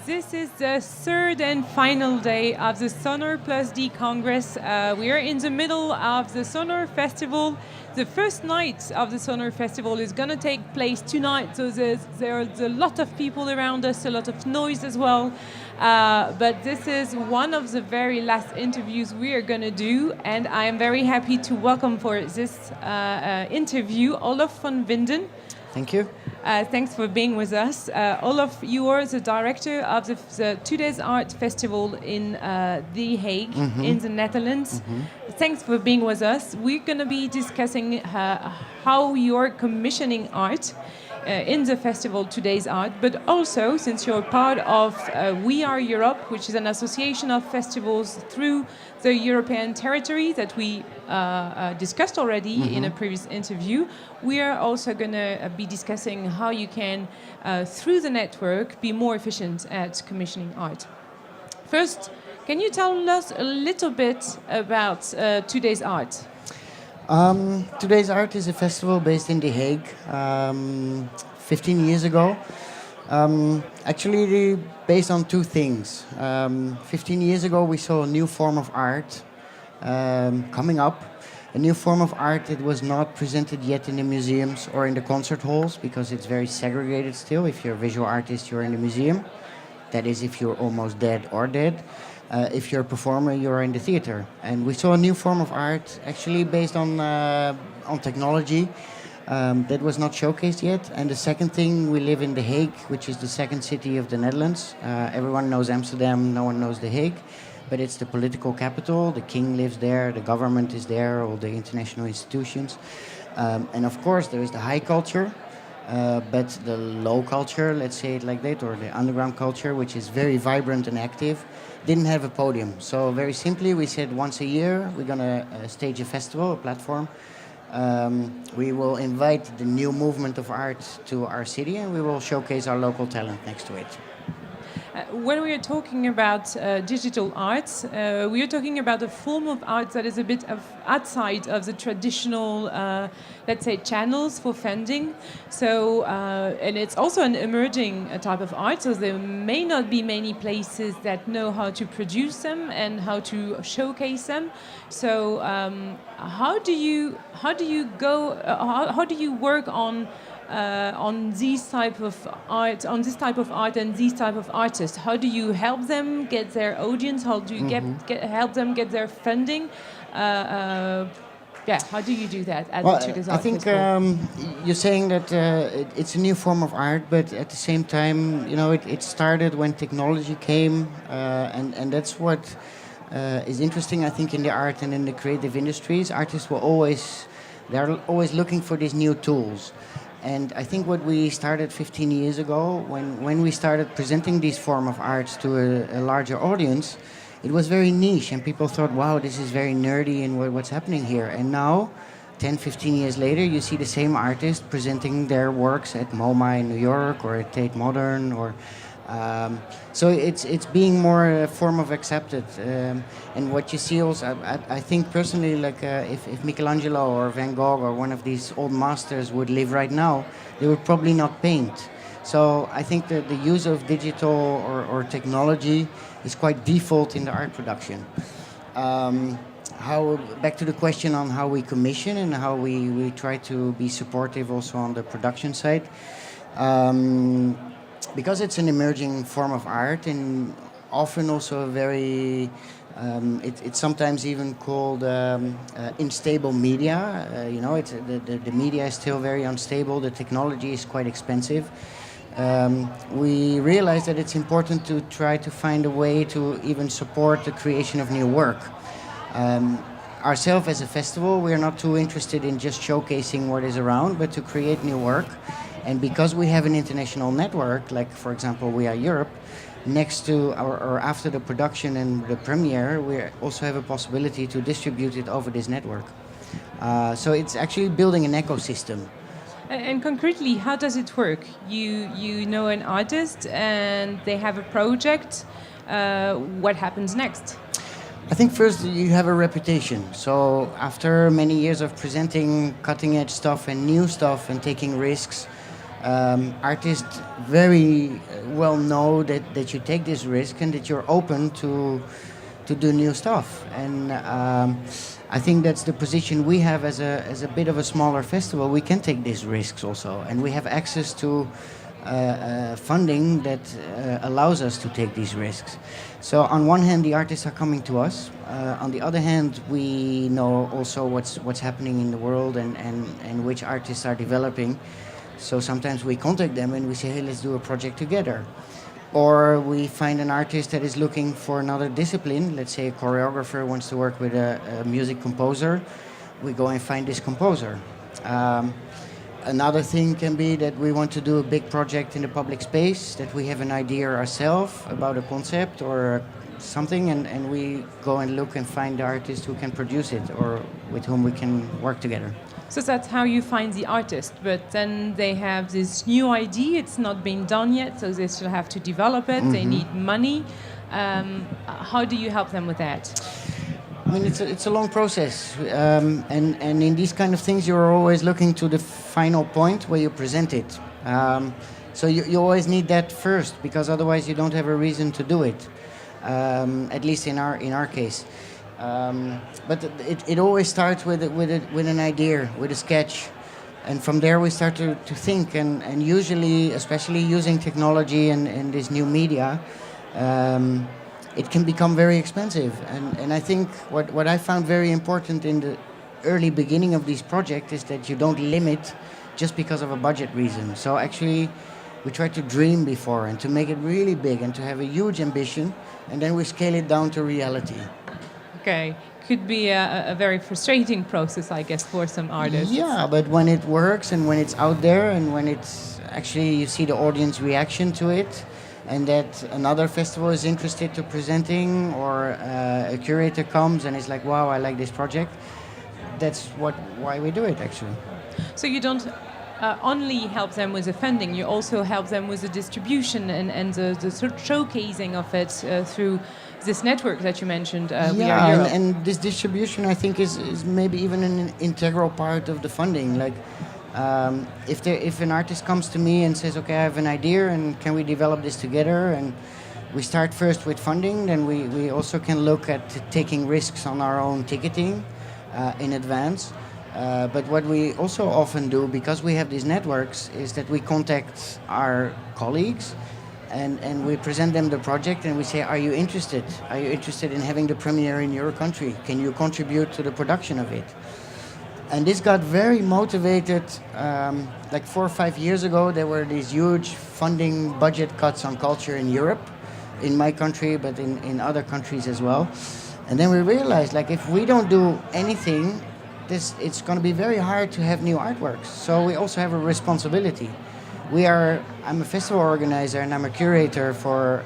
This is the third and final day of the Sonar+D Congress. We are in the middle of the Sonar Festival. The first night of the Sonar Festival is going to take place tonight, so there's a lot of people around us, a lot of noise as well. But this is one of the very last interviews we are going to do, and I am very happy to welcome for this interview Olof van Winden. Thank you. Thanks for being with us. Olof, you are the director of the TodaysArt Festival in The Hague, in the Netherlands. Thanks for being with us. We're going to be discussing how you're commissioning art in the festival TodaysArt, but also since you're part of We Are Europe, which is an association of festivals through the European territory that we discussed already in a previous interview, we are also going to be discussing how you can, through the network, be more efficient at commissioning art. First, can you tell us a little bit about TodaysArt? TodaysArt is a festival based in The Hague 15 years ago. Actually, based on two things. 15 years ago, we saw a new form of art coming up. A new form of art that was not presented yet in the museums or in the concert halls because it's very segregated still. If you're a visual artist, you're in the museum. That is, if you're almost dead or dead. If you're a performer, you're in the theater. And we saw a new form of art actually based on technology that was not showcased yet. And the second thing, we live in The Hague, which is the second city of the Netherlands. Everyone knows Amsterdam, no one knows The Hague. But it's the political capital, the king lives there, the government is there, all the international institutions. And of course there is the high culture, but the low culture, let's say it like that, or the underground culture, which is very vibrant and active, didn't have a podium. So very simply we said once a year we're going to stage a festival, a platform. We will invite the new movement of art to our city and we will showcase our local talent next to it. When we are talking about digital arts, we are talking about a form of art that is a bit outside of the traditional, let's say, channels for funding. So, and it's also an emerging type of art. So there may not be many places that know how to produce them and how to showcase them. So, how do you work on this type of art and these type of artists? How do you help them get their audience? How do you help them get their funding? How do you do that at the TodaysArt I think you're saying that it's a new form of art, but at the same time, you know, it started when technology came, and that's what is interesting, I think, in the art and in the creative industries. Artists they're always looking for these new tools. And I think what we started 15 years ago, when we started presenting these form of arts to a larger audience, it was very niche and people thought, wow, this is very nerdy and what's happening here. And now, 10, 15 years later, you see the same artist presenting their works at MoMA in New York or at Tate Modern. So it's being more a form of accepted. And what you see also, I think personally, like if Michelangelo or Van Gogh or one of these old masters would live right now, they would probably not paint. So I think that the use of digital or technology is quite default in the art production. Back to the question on how we commission and how we try to be supportive also on the production side. Because it's an emerging form of art and often also a very, it's sometimes even called unstable media. You know, the media is still very unstable, the technology is quite expensive. We realize that it's important to try to find a way to even support the creation of new work. Ourselves as a festival, we're not too interested in just showcasing what is around, but to create new work. And because we have an international network, like for example We Are Europe, next to or after the production and the premiere, we also have a possibility to distribute it over this network. So it's actually building an ecosystem. And concretely, how does it work? You know an artist and they have a project. What happens next? I think first you have a reputation. So after many years of presenting cutting edge stuff and new stuff and taking risks, Artists very well know that you take this risk and that you're open to do new stuff. And I think that's the position we have as a bit of a smaller festival. We can take these risks also, and we have access to funding that allows us to take these risks. So on one hand, the artists are coming to us. On the other hand, we know also what's happening in the world and which artists are developing. So sometimes we contact them and we say, hey, let's do a project together. Or we find an artist that is looking for another discipline. Let's say a choreographer wants to work with a music composer. We go and find this composer. Another thing can be that we want to do a big project in the public space, that we have an idea ourselves about a concept or something, and we go and look and find the artist who can produce it or with whom we can work together. So that's how you find the artist, but then they have this new idea, it's not been done yet, so they still have to develop it, they need money. How do you help them with that? I mean, it's a long process, and in these kind of things you're always looking to the final point where you present it. So you always need that first, because otherwise you don't have a reason to do it, at least in our case. But it always starts with an idea, with a sketch, and from there we start to think, and usually, especially using technology and this new media, it can become very expensive. And I think what I found very important in the early beginning of these projects is that you don't limit just because of a budget reason. So actually we try to dream before and to make it really big and to have a huge ambition, and then we scale it down to reality. Okay, could be a very frustrating process, I guess, for some artists. Yeah, but when it works and when it's out there and when it's actually you see the audience reaction to it, and that another festival is interested to presenting, or a curator comes and is like, wow, I like this project, that's why we do it actually. So you don't only help them with the funding, you also help them with the distribution and the sort of showcasing of it through this network that you mentioned. And this distribution I think is maybe even an integral part of the funding. Like if an artist comes to me and says, okay, I have an idea and can we develop this together, and we start first with funding, then we also can look at taking risks on our own ticketing in advance. But what we also often do, because we have these networks, is that we contact our colleagues and we present them the project and we say, are you interested? Are you interested in having the premiere in your country? Can you contribute to the production of it? And this got very motivated. Like 4 or 5 years ago, there were these huge funding budget cuts on culture in Europe, in my country, but in other countries as well. And then we realized, like, if we don't do anything, it's going to be very hard to have new artworks. So we also have a responsibility. I'm a festival organizer and I'm a curator for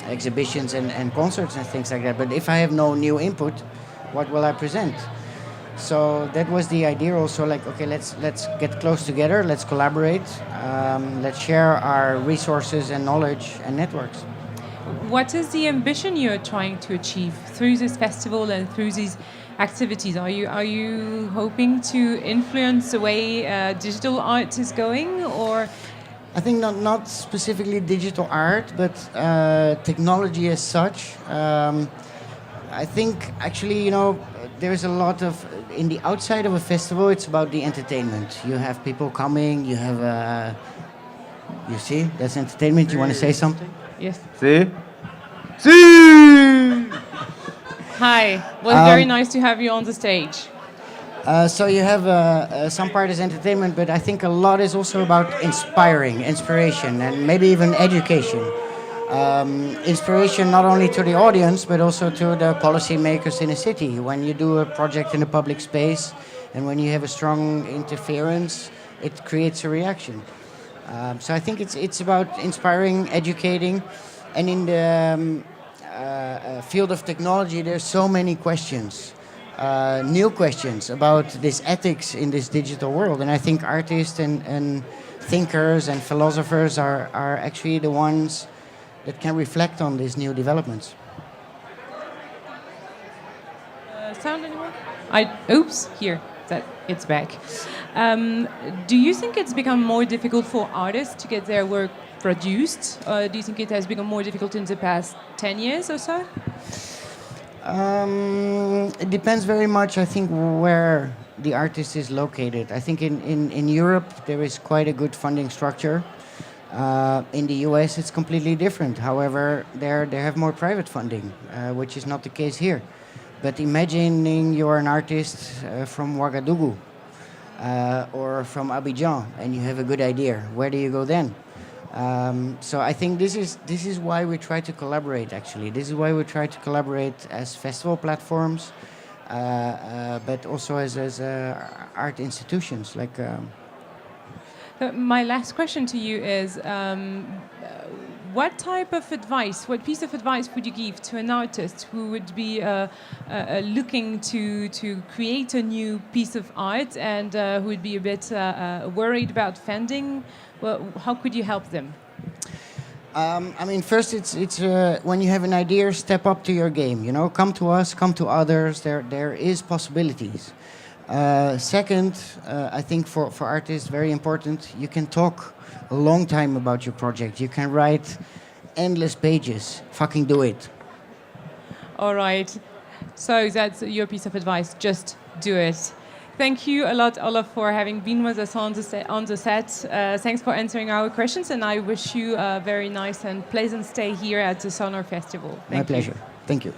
exhibitions and concerts and things like that. But if I have no new input, what will I present? So that was the idea also, like, okay, let's get close together, let's collaborate, let's share our resources and knowledge and networks. What is the ambition you're trying to achieve through this festival and through these activities? Are you hoping to influence the way digital art is going, or? I think not specifically digital art, but technology as such. I think actually, there's a lot of, in the outside of a festival, it's about the entertainment. You have people coming, you have, you see, that's entertainment. You want to say something? Yes. See? See! Hi, well, very nice to have you on the stage. So you have some part is entertainment, but I think a lot is also about inspiration, and maybe even education. Inspiration not only to the audience, but also to the policymakers in a city. When you do a project in a public space, and when you have a strong interference, it creates a reaction. So I think it's about inspiring, educating, and in the field of technology, there's so many questions, new questions about this ethics in this digital world, and I think artists and thinkers and philosophers are actually the ones that can reflect on these new developments. Sound anymore? Oops, here. that it's back. Do you think it's become more difficult for artists to get their work produced? Do you think it has become more difficult in the past 10 years or so? It depends very much, I think, where the artist is located. I think in Europe there is quite a good funding structure. In the US it's completely different. However, they have more private funding, which is not the case here. But imagining you're an artist from Ouagadougou or from Abidjan and you have a good idea, where do you go then? So I think this is why we try to collaborate, actually. This is why we try to collaborate as festival platforms, but also as art institutions. My last question to you is, what type of advice, what piece of advice would you give to an artist who would be looking to create a new piece of art and who would be a bit worried about funding? Well, how could you help them? I mean, first, it's when you have an idea, step up to your game. You know, come to us, come to others. There is possibilities. Second, I think for artists, very important, you can talk a long time about your project. You can write endless pages. Fucking do it. All right. So that's your piece of advice. Just do it. Thank you a lot, Olof, for having been with us on the set. Thanks for answering our questions, and I wish you a very nice and pleasant stay here at the Sonar Festival. My pleasure. Thank you.